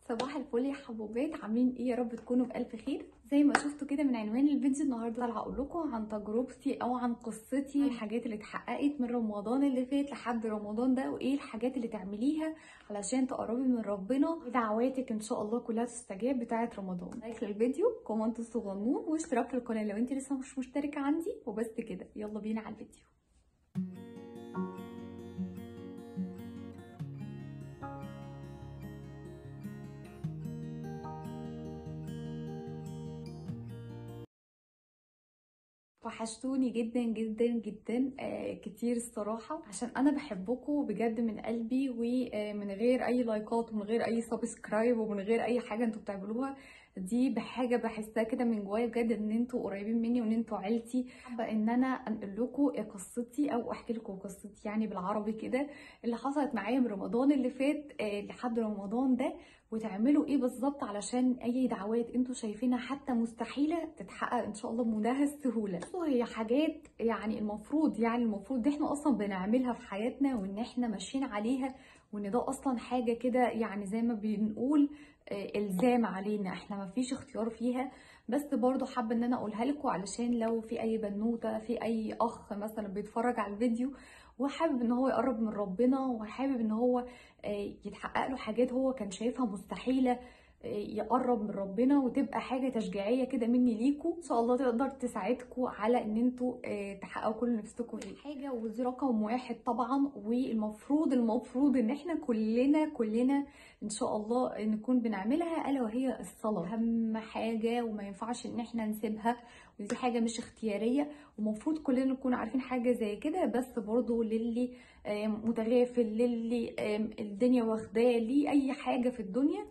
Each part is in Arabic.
صباح الفل يا حبوبات، عاملين ايه؟ يا رب تكونوا بألف خير. زي ما شفتوا كده من عنوان الفيديو، النهارده طالعه اقول لكم عن تجربتي او عن قصتي، الحاجات اللي اتحققت من رمضان اللي فات لحد رمضان ده، وايه الحاجات اللي تعمليها علشان تقربي من ربنا ودعواتك ان شاء الله كلها تستجاب بتاعه رمضان. لايك للفيديو، كومنت صغنون، واشتراك في القناه لو انت لسه مش مشتركه عندي. وبس كده، يلا بينا على الفيديو. وحشتوني جدا جدا جدا كتير الصراحة، عشان انا بحبكم بجد من قلبي، ومن غير اي لايكات ومن غير اي سبسكرايب ومن غير اي حاجة انتوا بتعملوها، دي بحاجة بحسها كده من جوايا بجد، ان انتوا قريبين مني وان انتوا عيلتي. حابة ان انا انقل لكم قصتي او احكي لكم قصتي يعني بالعربي كده، اللي حصلت معايا من رمضان اللي فات لحد رمضان ده، وتعملوا ايه بالظبط علشان اي دعوات انتوا شايفينها حتى مستحيله تتحقق ان شاء الله بمنتهى السهوله. هي حاجات يعني المفروض احنا اصلا بنعملها في حياتنا، وان احنا ماشيين عليها، وان ده اصلا حاجه كده يعني زي ما بنقول الزام علينا، احنا ما فيش اختيار فيها. بس برضو حابه ان انا اقولها لكم علشان لو في اي بنوته، في اي اخ مثلا بيتفرج على الفيديو وحابب ان هو يقرب من ربنا، وحابب ان هو يتحقق له حاجات هو كان شايفها مستحيله، يقرب من ربنا، وتبقى حاجه تشجيعيه كده مني ليكم ان شاء الله تقدر تساعدكم على ان انتوا تحققوا كل نفسكم فيه حاجه. ودي رقم واحد طبعا، والمفروض ان احنا كلنا ان شاء الله نكون بنعملها، الا وهي الصلاه. اهم حاجه وما ينفعش ان احنا نسيبها، ودي حاجه مش اختياريه، ومفروض كلنا نكون عارفين حاجه زي كده. بس برضو للي متغافل، للي الدنيا واخداه ليه اي حاجه في الدنيا،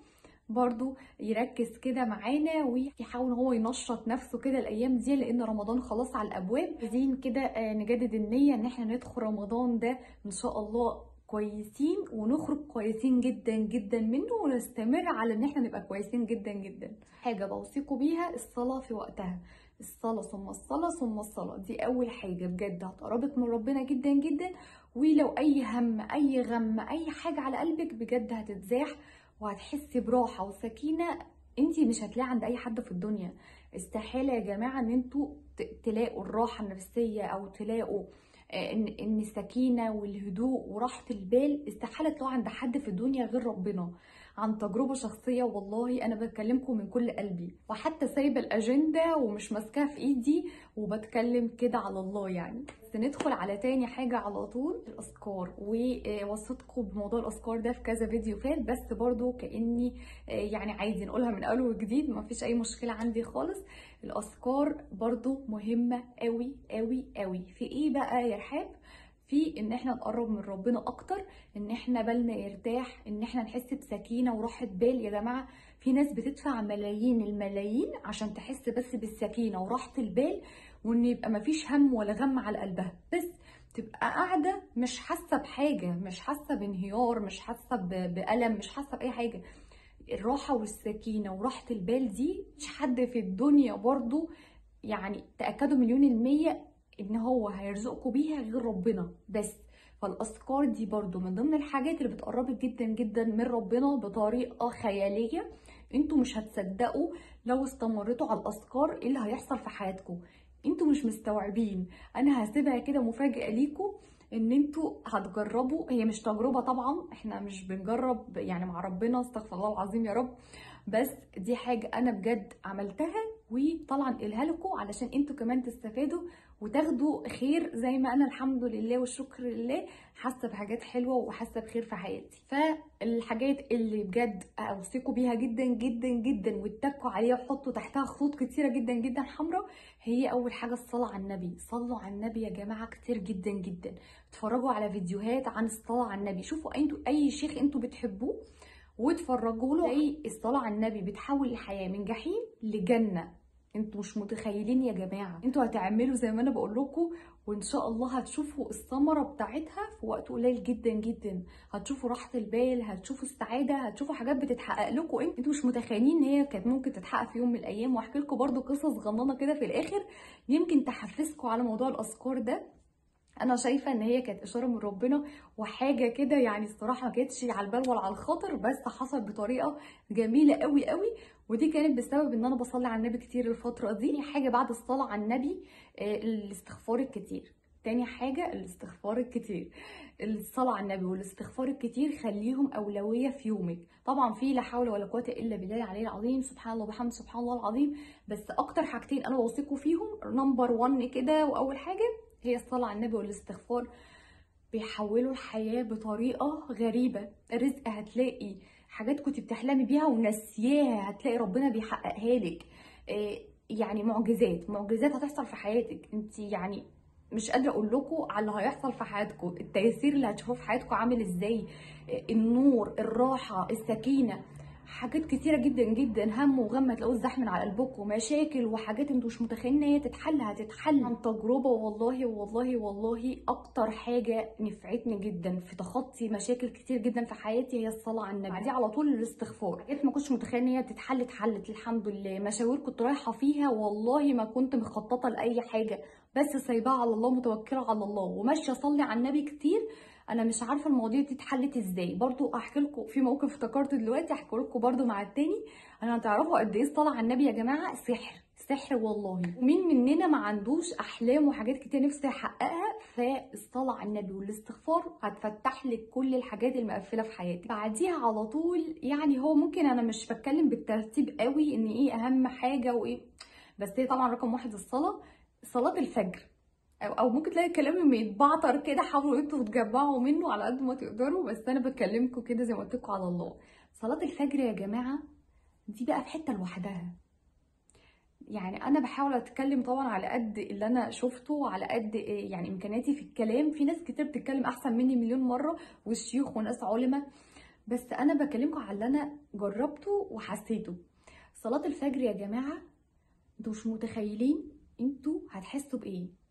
برضو يركز كده معانا ويحاول هو ينشط نفسه كده الايام دي، لان رمضان خلاص على الابواب. عايزين كده نجدد النية ان احنا ندخل رمضان ده ان شاء الله كويسين، ونخرج كويسين جدا جدا منه، ونستمر على ان احنا نبقى كويسين جدا جدا. حاجة بوصيكوا بيها الصلاة في وقتها، الصلاة ثم الصلاة ثم الصلاة، دي أول حاجة بجد هتقربك من ربنا جدا جدا. ولو أي هم، أي غم، أي حاجة على قلبك بجد هتتزاح، وهتحسي براحة وسكينة انتي مش هتلاقي عند أي حد في الدنيا. استحالة يا جماعة ان انتوا تلاقوا الراحة النفسية، أو تلاقوا ان السكينة والهدوء وراحة البال، استحالة تلاقوا عند حد في الدنيا غير ربنا. عن تجربة شخصية والله أنا بكلمكم من كل قلبي، وحتى سايبة الأجندة ومش ماسكاها في إيدي وبتكلم كده على الله يعني. بس ندخل على تاني حاجة على طول، الأذكار. ووصيتكم بموضوع الأذكار ده في كذا فيديو فات، بس برضو كأني يعني عايزين نقولها من أول وجديد، مفيش أي مشكلة عندي خالص. الأذكار برضو مهمة قوي قوي قوي. في إيه بقى يا رحاب؟ في ان احنا نقرب من ربنا اكتر، ان احنا بالنا يرتاح، ان احنا نحس بسكينه وراحه بال. يا جماعه في ناس بتدفع ملايين الملايين عشان تحس بس بالسكينه وراحه البال، وان يبقى مفيش هم ولا غم على قلبها، بس تبقى قاعده مش حاسه بحاجه، مش حاسه بانهيار، مش حاسه بألم، مش حاسه باي حاجه. الراحه والسكينه وراحه البال دي مش حد في الدنيا برضو يعني تأكدوا مليون المية ان هو هيرزقكم بيها غير ربنا بس. فالاذكار دي برضو من ضمن الحاجات اللي بتقربك جدا جدا من ربنا بطريقه خياليه. انتوا مش هتصدقوا لو استمرتوا على الاذكار ايه اللي هيحصل في حياتكم، انتوا مش مستوعبين. انا هسيبها كده مفاجاه ليكم، ان انتوا هتجربوا. هي مش تجربه طبعا، احنا مش بنجرب يعني مع ربنا، استغفر الله العظيم يا رب، بس دي حاجه انا بجد عملتها وطبعا انقلها لكم علشان انتوا كمان تستفادوا وتاخدوا خير زي ما انا الحمد لله والشكر لله حاسه بحاجات حلوه وحاسه بخير في حياتي. فالحاجات اللي بجد اوصيكم بيها جدا جدا جدا واتكوا عليها وحطوا تحتها خطوط كتيره جدا جدا حمراء، هي اول حاجه الصلاه على النبي. صلوا على النبي يا جماعه كتير جدا جدا، اتفرجوا على فيديوهات عن الصلاه على النبي، شوفوا انتوا اي شيخ انتوا بتحبوه واتفرجوا له. زي الصلاه على النبي بتحول الحياه من جحيم لجنه. انتوا مش متخيلين يا جماعه، انتوا هتعملوا زي ما انا بقول لكم، وان شاء الله هتشوفوا الثمره بتاعتها في وقت قليل جدا جدا. هتشوفوا راحه البال، هتشوفوا السعاده، هتشوفوا حاجات بتتحقق لكم انتوا مش متخيلين ان هي كانت ممكن تتحقق في يوم من الايام. واحكي لكم برده قصص غنانه كده في الاخر يمكن تحفزكم على موضوع الاذكار ده. انا شايفه ان هي كانت اشاره من ربنا وحاجه كده، يعني الصراحه ما كانتش على البال ولا على الخاطر، بس حصل بطريقه جميله قوي قوي. ودي كانت بسبب ان انا بصلي على النبي كتير الفتره دي. تاني حاجه بعد الصلاه على النبي الاستغفار الكتير. تاني حاجه الاستغفار الكتير. الصلاه على النبي والاستغفار الكتير خليهم اولويه في يومك. طبعا في لا حول ولا قوه الا بالله العلي العظيم، سبحان الله وبحمده سبحان الله العظيم، بس اكتر حاجتين انا بوثقوا فيهم نمبر 1 كده، واول حاجه هي الصلاة على النبي والاستغفار. بيحولوا الحياة بطريقة غريبة. الرزق هتلاقي حاجات كنت بتحلمي بيها وناسياها هتلاقي ربنا بيحققها لك. يعني معجزات معجزات هتحصل في حياتك انت، يعني مش قادرة اقول لكم على اللي هيحصل في حياتكم، التيسير اللي هتشوفوه في حياتكم عامل ازاي، النور، الراحة، السكينة، حاجات كتيره جدا جدا. هم وغم هتلاقوه الزحم من على قلبكم، مشاكل وحاجات انتوا مش متخيلين ان هي تتحل هتتحل عن تجربه. والله والله والله اكتر حاجه نفعتني جدا في تخطي مشاكل كتير جدا في حياتي هي الصلاه على النبي. بعديه على طول الاستغفار. حاجات ما كنتش متخيله ان هي تتحل اتحلت الحمد لله. مشاوير كنت رايحه فيها والله ما كنت مخططه لاي حاجه، بس سايباها على الله، متوكله على الله وماشيه اصلي على النبي كتير. انا مش عارفه المواضيع دي اتحلت ازاي. برضو احكي لكم في موقف افتكرته دلوقتي، احكي لكم برضو مع التاني. انا هتعرفوا قد ايه الصلاه على النبي يا جماعه سحر، سحر والله. ومين مننا ما عندوش احلام وحاجات كتير نفسه يحققها؟ فالصلاه على النبي والاستغفار هتفتح لك كل الحاجات المقفله في حياتك. بعديها على طول، يعني هو ممكن انا مش بتكلم بالترتيب قوي ان ايه اهم حاجه وايه، بس هي طبعا رقم واحد الصلاه، صلاه الفجر. او ممكن تلاقي كلامي بيتبعتر كده، حاولوا انتوا تجمعوا منه على قد ما تقدروا، بس انا بكلمكم كده زي ما قلت لكم على الله. صلاه الفجر يا جماعه دي بقى في حته لوحدها. يعني انا بحاول اتكلم طبعا على قد اللي انا شفته وعلى قد يعني امكانياتي في الكلام. في ناس كتير بتتكلم احسن مني مليون مره، والشيوخ وناس علماء، بس انا بكلمكم على اللي انا جربته وحسيته. صلاه الفجر يا جماعه انتوا مش متخيلين انتوا هتحسوا بايه.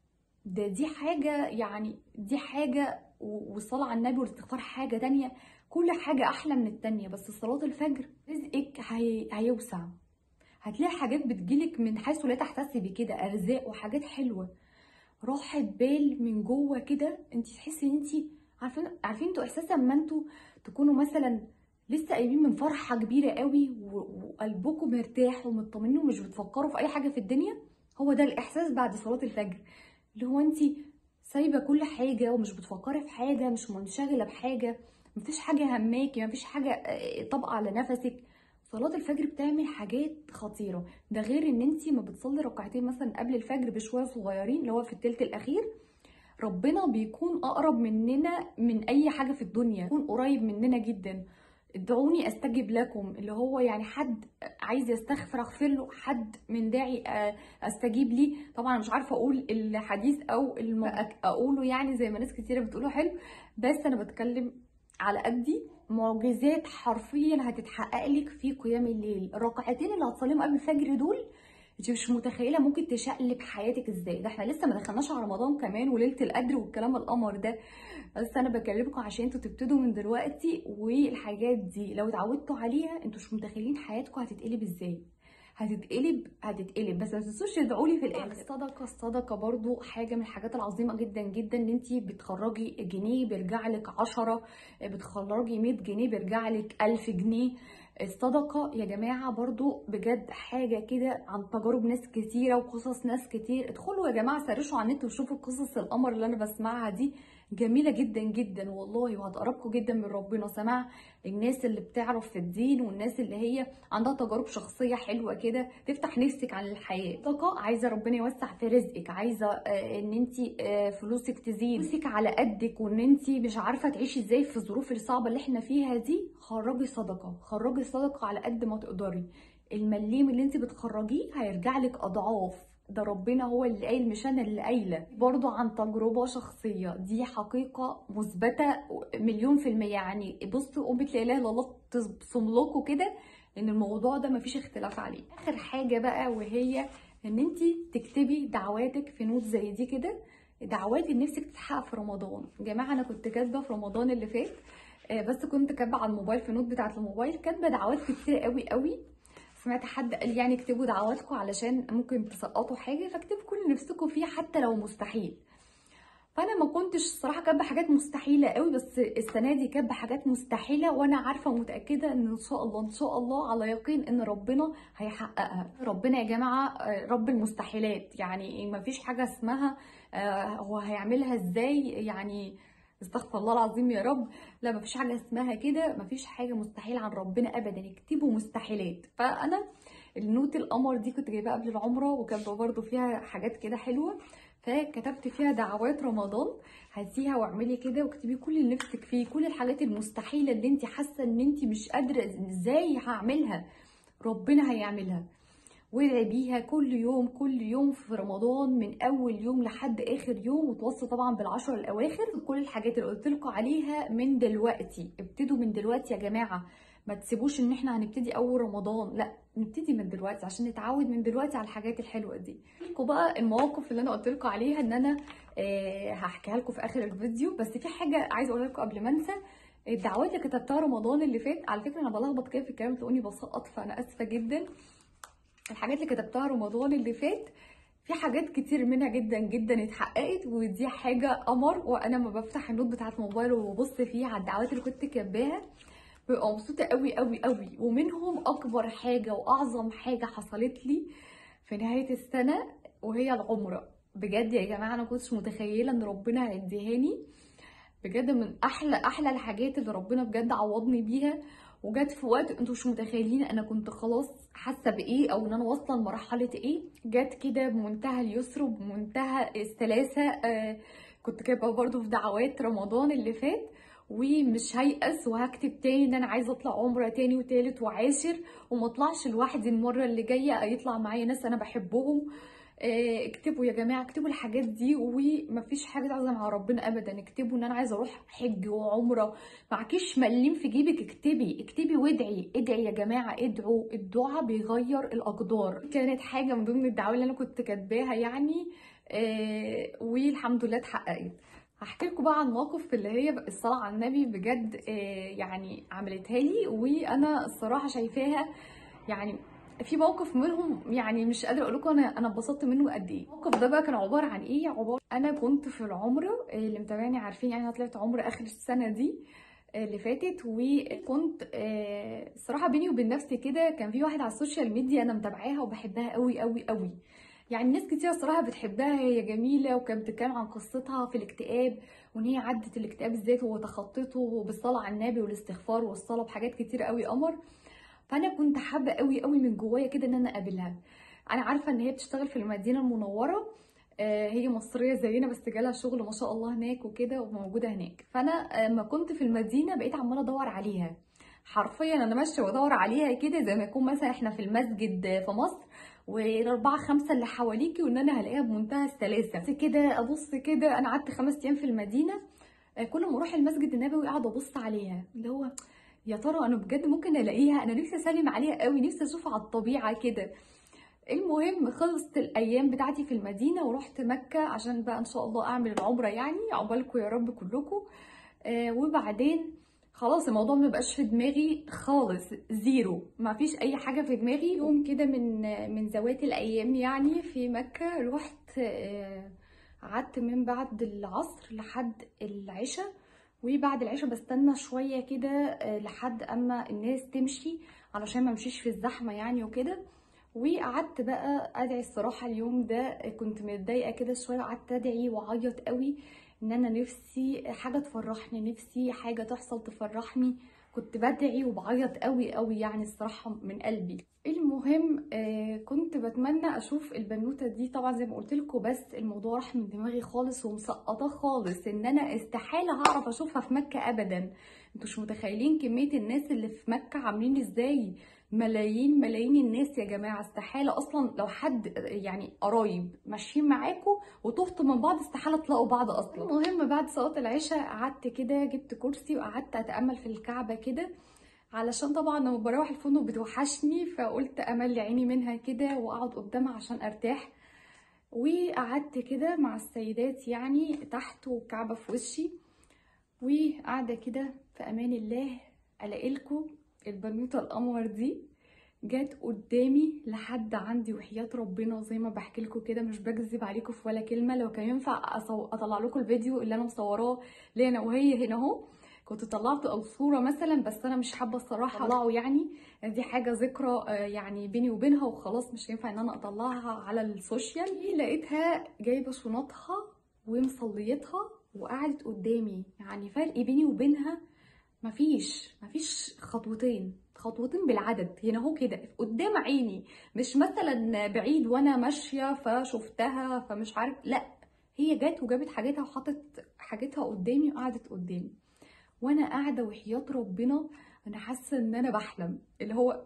دي حاجة، يعني دي حاجة والصلاة على النبي والاستغفار حاجة تانية. كل حاجة أحلى من التانية، بس صلاة الفجر رزقك هيوسع. هتلاقي حاجات بتجيلك من حيث لا تحتسبي كده، أرزاق وحاجات حلوة، راحة بال من جوه كده. انت تحسي ان انت عارفين انتوا احساس اما انتوا تكونوا مثلا لسه قايمين من فرحة كبيرة قوي وقلبكم مرتاح ومطمنين ومش بتفكروا في اي حاجة في الدنيا. هو ده الاحساس بعد صلاة الفجر، اللي هو انت سايبه كل حاجه ومش بتفكري في حاجه، مش منشغله بحاجه، مفيش حاجه هماكي، مفيش حاجه طابقه على نفسك. صلاه الفجر بتعمل حاجات خطيره. ده غير ان انت ما بتصلي ركعتين مثلا قبل الفجر بشويه صغيرين اللي هو في الثلث الاخير، ربنا بيكون اقرب مننا من اي حاجه في الدنيا، بيكون قريب مننا جدا. ادعوني استجب لكم، اللي هو يعني حد عايز يستغفر اغفر له، حد من داعي استجيب ليه. طبعا مش عارفه اقول الحديث او اقوله يعني زي ما ناس كتيره بتقوله حلو، بس انا بتكلم على قدي. معجزات حرفيا هتتحقق لك في قيام الليل. الركعتين اللي هتصليهم قبل الفجر دول انت مش متخيله ممكن تشقلب حياتك ازاي. ده احنا لسه ما دخلناش على رمضان كمان وليله القدر والكلام القمر ده، بس انا بكلمكم عشان انتوا تبتدوا من دلوقتي. والحاجات دي لو اتعودتوا عليها انتوا مش متخيلين حياتكم هتتقلب ازاي. هتتقلب. بس ما تنسوش تدعوا لي في الاخر. الصدقه برضو حاجه من الحاجات العظيمه جدا جدا، ان انت بتخرجي جنيه بيرجع لك 10، بتخرجي 100 جنيه بيرجع لك 1000 جنيه. الصدقه يا جماعه برضو بجد حاجه كده، عن تجارب ناس كتيره وقصص ناس كتير. ادخلوا يا جماعه سرشوا على النت وشوفوا قصص القمر اللي انا بسمعها دي، جميله جدا جدا والله، وهتقربكم جدا من ربنا. سماع الناس اللي بتعرف في الدين والناس اللي هي عندها تجارب شخصيه حلوه كده تفتح نفسك عن الحياه. صدقه عايزه ربنا يوسع في رزقك، عايزه ان انت فلوسك تزيد، فلوسك على قدك، وان انت مش عارفه تعيشي ازاي في الظروف الصعبه اللي احنا فيها دي. خرجي صدقه، خرجي صدقه على قد ما تقدري. المليم اللي انت بتخرجيه هيرجع لك اضعاف. ده ربنا هو اللي قايل مش انا اللي قايله. برضو عن تجربه شخصيه، دي حقيقه مثبته مليون في الميه. يعني بصوا قومت لا اله الا الله تصم لكم كده ان الموضوع ده مفيش اختلاف عليه. اخر حاجه بقى وهي ان انت تكتبي دعواتك في نوت زي دي كده، دعوات اللي نفسك تتحقق في رمضان. يا جماعه انا كنت كاتبه في رمضان اللي فات، بس كنت كاتبه على الموبايل في نوت بتاعه الموبايل، كاتبه دعوات كتير قوي قوي. سمعت حد قال يعني اكتبوا دعواتكم علشان ممكن تسقطوا حاجه، فاكتبوا كل اللي نفسكم فيه حتى لو مستحيل. فانا ما كنتش الصراحه كاتبه حاجات مستحيله قوي، بس السنه دي كاتبه حاجات مستحيله، وانا عارفه ومتاكده ان شاء الله ان شاء الله على يقين ان ربنا هيحققها. ربنا يا جماعه رب المستحيلات، يعني ما فيش حاجه اسمها هو هيعملها ازاي يعني، استغفر الله العظيم يا رب. لا، ما فيش حاجه اسمها كده، ما فيش حاجه مستحيل عن ربنا ابدا، اكتبوا مستحيلات. فانا النوت القمر دي كنت جايباها قبل العمره، وكاتبه برده فيها حاجات كده حلوه، فكتبت فيها دعوات رمضان. هاتيها واعملي كده واكتبي كل اللي نفسك فيه، كل الحاجات المستحيله اللي انت حاسه ان انت مش قادره ازاي هعملها، ربنا هيعملها. وادعي بيها كل يوم كل يوم في رمضان، من اول يوم لحد اخر يوم، وتوصل طبعا بالعشر الاواخر. كل الحاجات اللي قلت لكم عليها من دلوقتي، ابتدوا من دلوقتي يا جماعه. ما تسيبوش ان احنا هنبتدي اول رمضان، لا نبتدي من دلوقتي عشان نتعود من دلوقتي على الحاجات الحلوه دي. لكم بقى المواقف اللي انا قلت لكم عليها ان انا هحكيها لكم في اخر الفيديو. بس في حاجه عايزه اقولها لكم قبل ما انسى، الدعوات اللي كتبتها رمضان اللي فات، على فكره انا بلخبط كده في الكلام تلاقوني بسقط، فانا اسفه جدا. الحاجات اللي كتبتها رمضان اللي فات في حاجات كتير منها جدا جدا اتحققت، ودي حاجه قمر. وانا ما بفتح النوت بتاعت الموبايل وببص فيها على الدعوات اللي كنت كاتباها ببقى مبسوطه قوي قوي قوي. ومنهم اكبر حاجه واعظم حاجه حصلت لي في نهايه السنه، وهي العمره. بجد يا جماعه انا كنتش متخيله ان ربنا هيديهاني، بجد من احلى الحاجات اللي ربنا بجد عوضني بيها. وجت في وقت انتوا مش متخيلين انا كنت خلاص حاسه بايه، او ان انا واصله لمرحله ايه. جت كده بمنتهى اليسر وبمنتهى السلاسه. كنت كاتبه برضو في دعوات رمضان اللي فات، ومش هيأس وهكتب تاني ان انا عايزه اطلع عمره تاني وتالت وعاشر، وما اطلعش لوحدي المره اللي جايه، يطلع معايا ناس انا بحبهم. اكتبوا يا جماعه، اكتبوا الحاجات دي، ومفيش حاجه تعظم على ربنا ابدا. اكتبوا ان انا عايزه اروح حج وعمره، معكيش مليم في جيبك، اكتبي وادعي. ادعي يا جماعه، ادعوا، الدعاء بيغير الاقدار. كانت حاجه من ضمن الدعوات اللي انا كنت كاتباها يعني، والحمد لله اتحققت. هحكي لكم بقى عن موقف اللي هي الصلاه على النبي، بجد يعني عملتها لي، وانا الصراحه شايفاها يعني في موقف منهم يعني مش قادره اقول لكم انا اتبسطت منه قد ايه. الموقف ده بقى كان عباره عن ايه، انا كنت في العمره، اللي متابعني عارفين يعني انا طلعت عمره اخر السنه دي اللي فاتت. وكنت الصراحه بيني وبين نفسي كده، كان في واحده على السوشيال ميديا انا متابعاها وبحبها قوي قوي قوي، يعني ناس كتير الصراحه بتحبها، هي جميله، وكانت بتتكلم عن قصتها في الاكتئاب، وان هي عدت الاكتئاب ازاي وتخطته بالصلاه على النبي والاستغفار والصلاه بحاجات كتير قوي قمر. فانا كنت حابه قوي قوي من جوايا كده ان انا اقابلها. انا عارفه ان هي بتشتغل في المدينه المنوره، هي مصريه زينا بس جالها شغل ما شاء الله هناك وكده وموجوده هناك. فانا لما كنت في المدينه بقيت عماله ادور عليها، حرفيا انا ماشيه وادور عليها كده، زي ما يكون مثلا احنا في المسجد في مصر والاربعه خمسه اللي حواليكي، وان انا هلاقيها بمنتهى السلاسه. بس كده ابص كده، انا قعدت 5 ايام في المدينه، كل ما اروح المسجد النبوي قاعده ابص عليها، اللي هو يا ترى انا بجد ممكن الاقيها، انا نفسي اسلم عليها قوي، نفسي اشوفها على الطبيعه كده. المهم خلصت الايام بتاعتي في المدينه ورحت مكه عشان بقى ان شاء الله اعمل العمره، يعني عقبالكم يا رب كلكم. وبعدين خلاص الموضوع ما بقاش في دماغي خالص، زيرو، ما فيش اي حاجه في دماغي. يوم كده من ذوات الايام يعني في مكه، رحت قعدت من بعد العصر لحد العشاء، وبعد العشاء بستنى شويه كده لحد اما الناس تمشي علشان ما امشيش في الزحمه يعني وكده. وقعدت بقى ادعي الصراحه. اليوم ده كنت متضايقه كده شويه، وقعدت ادعي واعيط قوي ان انا نفسي حاجه تفرحني، نفسي حاجه تحصل تفرحني. كنت بدعي وبعيط قوي قوي يعني الصراحه من قلبي. المهم كنت بتمنى اشوف البنوته دي طبعا زي ما قلت لكم، بس الموضوع راح من دماغي خالص ومسقطه خالص، ان انا استحاله هعرف اشوفها في مكه ابدا. انتوا مش متخيلين كميه الناس اللي في مكه عاملين ازاي، ملايين ملايين الناس يا جماعه. استحاله اصلا لو حد يعني قرايب ماشيين معاكم وتهتوا من بعض، استحاله تلاقوا بعض اصلا. المهم بعد صلاه العشاء قعدت كده، جبت كرسي وقعدت اتامل في الكعبه كده، علشان طبعا لما بروح الفندق بتوحشني، فقلت املي عيني منها كده واقعد قدامها عشان ارتاح. وقعدت كده مع السيدات يعني تحت والكعبه في وشي، وقاعده كده في امان الله. الاقي لكم البنوته القمر دي جت قدامي لحد عندي وحياة ربنا زي ما بحكي لكم كده، مش بكذب عليكم في ولا كلمه. لو كان ينفع اطلع لكم الفيديو اللي انا مصوراه ليه انا وهي هنا اهو، كنت طلعت او صوره مثلا، بس انا مش حابه الصراحه اطلعه، يعني دي حاجه ذكرى يعني بيني وبينها وخلاص، مش هينفع ان انا اطلعها على السوشيال. لقيتها جايبه شنطها ومصليتها وقعدت قدامي، يعني فرق بيني وبينها مفيش خطوتين بالعدد هنا اهو كده قدام عيني، مش مثلا بعيد وانا ماشيه فشفتها فمش عارف، لا، هي جت وجابت حاجتها وحطت حاجتها قدامي وقعدت قدامي، وانا قاعده وحياة ربنا انا حاسه ان انا بحلم. اللي هو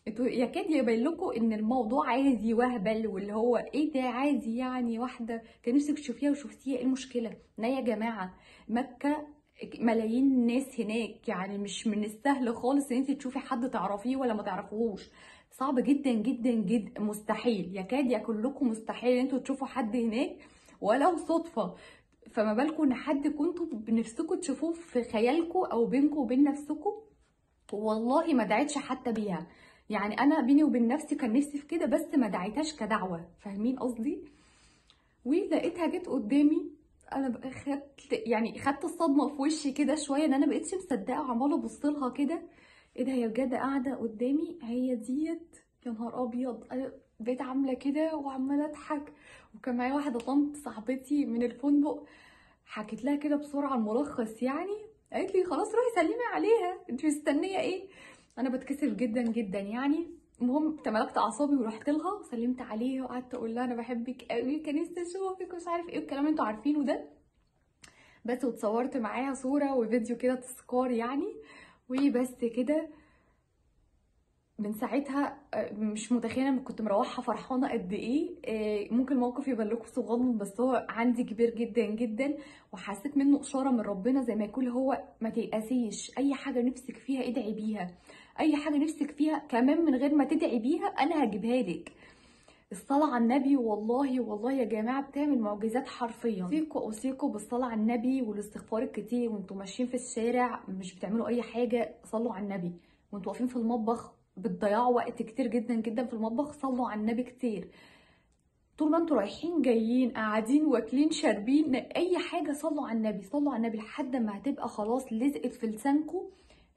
انتوا يكاد يبين لكم ان الموضوع عادي وهبل، واللي هو ايه ده عادي، يعني واحده كان نفسك تشوفيها وشفتيها، ايه المشكله؟ لا يا جماعه، مكه ملايين ناس هناك، يعني مش من السهل خالص ان انت تشوفي حد تعرفيه ولا ما تعرفوهوش، صعب جدا جدا جدا، مستحيل، يكاد يكون لكم مستحيل ان انتوا تشوفوا حد هناك ولو صدفه. فما بالكم ان حد كنتوا بنفسكم تشوفوه في خيالكم او بينكم وبين نفسكم. والله ما دعيتش حتى بيها، يعني انا بيني وبين نفسي كان نفسي في كده بس ما دعيتهاش كدعوه، فاهمين قصدي؟ ولقيتها جت قدامي، انا خدت الصدمه في وشي كده شويه، ان انا بقيتش مصدقه وعماله ابص لها كده، ايه ده هي بجد قاعده قدامي هي ديت؟ يا نهار ابيض، انا بقيت عامله كده وعماله اضحك. وكان معايا واحده طنط صاحبتي من الفندق، حكيت لها كده بسرعه الملخص يعني، قالت لي خلاص روحي سلمي عليها، انت مستنيه ايه؟ انا بتكسف جدا جدا يعني. المهم تملكت اعصابي ورحت لها وسلمت عليها وقعدت اقول لها انا بحبك قوي، كان نفسي اشوفك ومش عارف ايه الكلام اللي انتوا عارفينه ده، بس واتصورت معاها صوره وفيديو كده تذكار يعني، وبس كده. من ساعتها مش متخيله إن كنت مروحه فرحانه قد ايه. ممكن موقف يبان لكم صغنن بس هو عندي كبير جدا جدا، وحسيت منه اشاره من ربنا زي ما يكون هو ما تيأسيش، اي حاجه نفسك فيها ادعي بيها، اي حاجه نفسك فيها كمان من غير ما تدعي بيها انا هجيبها لك. الصلاة على النبي والله والله يا جماعة بتعمل معجزات حرفيا. أوصيكوا بالصلاة على النبي والاستغفار الكتير وانتوا ماشيين في الشارع مش بتعملوا أي حاجة، صلوا على النبي. وانتوا واقفين في المطبخ بتضيعوا وقت كتير جدا جدا في المطبخ، صلوا على النبي كتير. طول ما انتوا رايحين جايين قاعدين واكلين شاربين اي حاجه، صلوا على النبي، صلوا على النبي لحد ما هتبقى خلاص لزقت في لسانكم.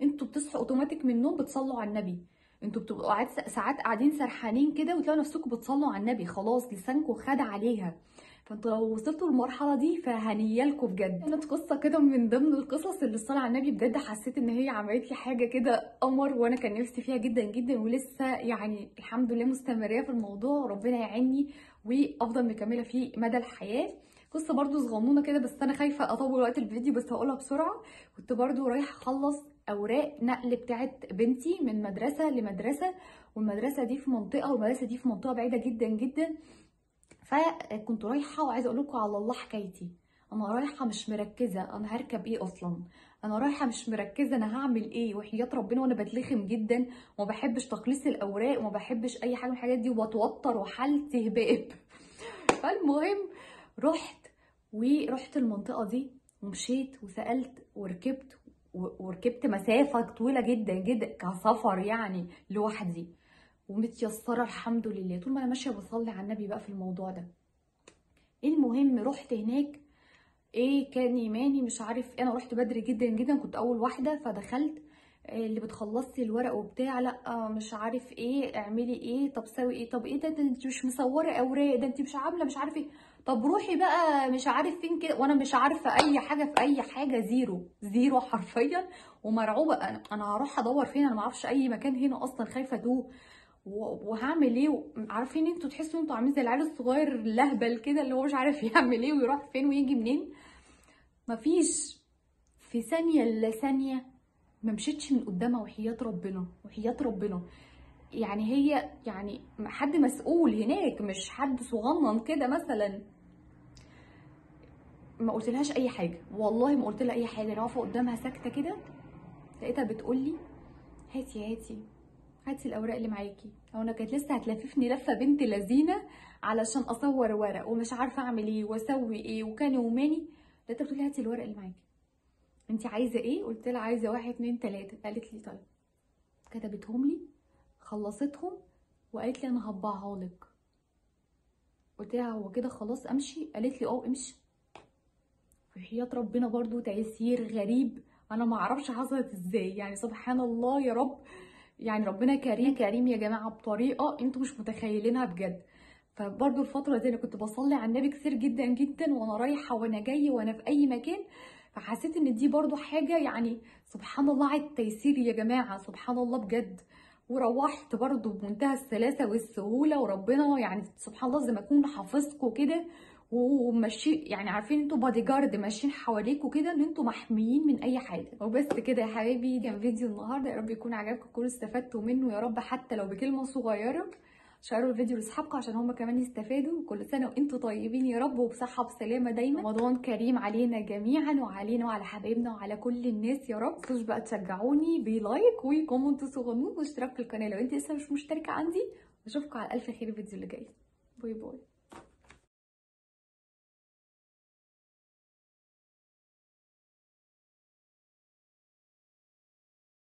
انتوا بتصحوا اوتوماتيك من النوم بتصلوا على النبي، انتوا بتبقوا ساعات قاعدين سرحانين كده وتلاقوا نفسكم بتصلوا على النبي، خلاص لسانكم خد عليها. فانتوا لو وصلتوا للمرحله دي فهنيالكم بجد. كانت قصه كده من ضمن القصص اللي الصلاه على النبي بجد حسيت ان هي عملت لي حاجه كده قمر، وانا كان نفسي فيها جدا جدا، ولسه يعني الحمد لله مستمريه في الموضوع، وربنا يعيني وافضل مكمله فيه مدى الحياه. قصه برضو صغنونه كده بس انا خايفه اطول وقت الفيديو بس هقولها بسرعه. كنت برضو رايحه اخلص اوراق نقل بتاعت بنتي من مدرسه لمدرسه، والمدرسه دي في منطقه والمدرسه دي في منطقه بعيده جدا جدا. فكنت رايحه وعايزه اقول لكم على الله حكايتي، انا رايحه مش مركزه انا هركب ايه اصلا، انا رايحه مش مركزه انا هعمل ايه، وحياه ربنا وانا بتلخم جدا وما بحبش تخليص الاوراق وما بحبش اي حاجه من الحاجات دي وبتوتر وحالتي هباب. فالمهم رحت المنطقه دي ومشيت وسالت وركبت مسافه طويله جدا جدا كسفر يعني لوحدي، ومتيسره الحمد لله. طول ما انا ماشيه بصلي على النبي بقى في الموضوع ده. المهم رحت هناك، ايه كان ايماني مش عارف، انا رحت بدري جدا جدا كنت اول واحده، فدخلت اللي بتخلصي الورق وبتاع، لا مش عارف ايه اعملي ايه، طب سوي ايه، طب ايه ده انت مش مصوره اوراق، ده انت مش عامله مش عارف ايه، طب روحي بقى مش عارف فين كده، وانا مش عارفه اي حاجه في اي حاجه، زيرو زيرو حرفيا، ومرعوبه انا هروح ادور فين، انا ما اعرفش اي مكان هنا اصلا، خايفه اتوه وهعمل ايه. عارفين انتوا تحسوا انتوا عاملين زي العيال الصغير اللهبل كده اللي هو مش عارف يعمل ايه ويروح فين ويجي منين. مفيش في ثانيه الا ثانيه ما مشيتش من قدامها، وحياة ربنا وحياة ربنا، يعني هي يعني حد مسؤول هناك مش حد صغنن كده مثلا. ما قلتلهاش اي حاجه والله، ما قلت لها اي حاجه، انا واقفه قدامها ساكته كده، لقيتها بتقول لي هاتي الاوراق اللي معاكي، او انا كانت لسه هتلففني لفه بنت لذينه علشان اصور ورق ومش عارفه اعمل ايه واسوي ايه وكان يوماني. لقيتها بتقول لي هاتي الورق اللي معاكي، انت عايزه ايه؟ قلت لها عايزه 1 2 3. قالت لي طيب، كتبتهم لي، خلصتهم وقالت لي انا هطبعها لك. قلت لها هو كده خلاص امشي؟ قالت لي اه امشي. في حياة ربنا برضو تيسير غريب، انا ما اعرفش حصلت ازاي، يعني سبحان الله يا رب. يعني ربنا كريم كريم يا جماعه بطريقه انتوا مش متخيلينها بجد. فبرضو الفتره دي انا كنت بصلي على النبي كتير جدا جدا، وانا رايحه وانا جايه وانا في اي مكان. فحسيت ان دي برضو حاجه يعني سبحان الله على التيسير يا جماعه، سبحان الله بجد. وروحت برضو بمنتهى السلاسه والسهوله، وربنا يعني سبحان الله زي ما يكون حافظكوا كده وماشي، يعني عارفين انتوا بادي جارد ماشيين حواليكوا كده، ان انتوا محميين من اي حاجه. وبس كده يا حبايبي، كان فيديو النهارده، يا رب يكون عجبكم، تكونوا استفدتوا منه يا رب حتى لو بكلمه صغيره. شيروا الفيديو لاصحابكم عشان هم كمان يستفادوا. كل سنه وانتوا طيبين يا رب، وبصحه وسلامه دايما. رمضان كريم علينا جميعا، وعلينا وعلى حبايبنا وعلى كل الناس يا رب. متنسوش بقى تشجعوني بلايك وكومنت صغنون واشتراك في القناه لو انت لسه مش مشتركه عندي. اشوفكم على الف خير الفيديو اللي جاي. باي باي.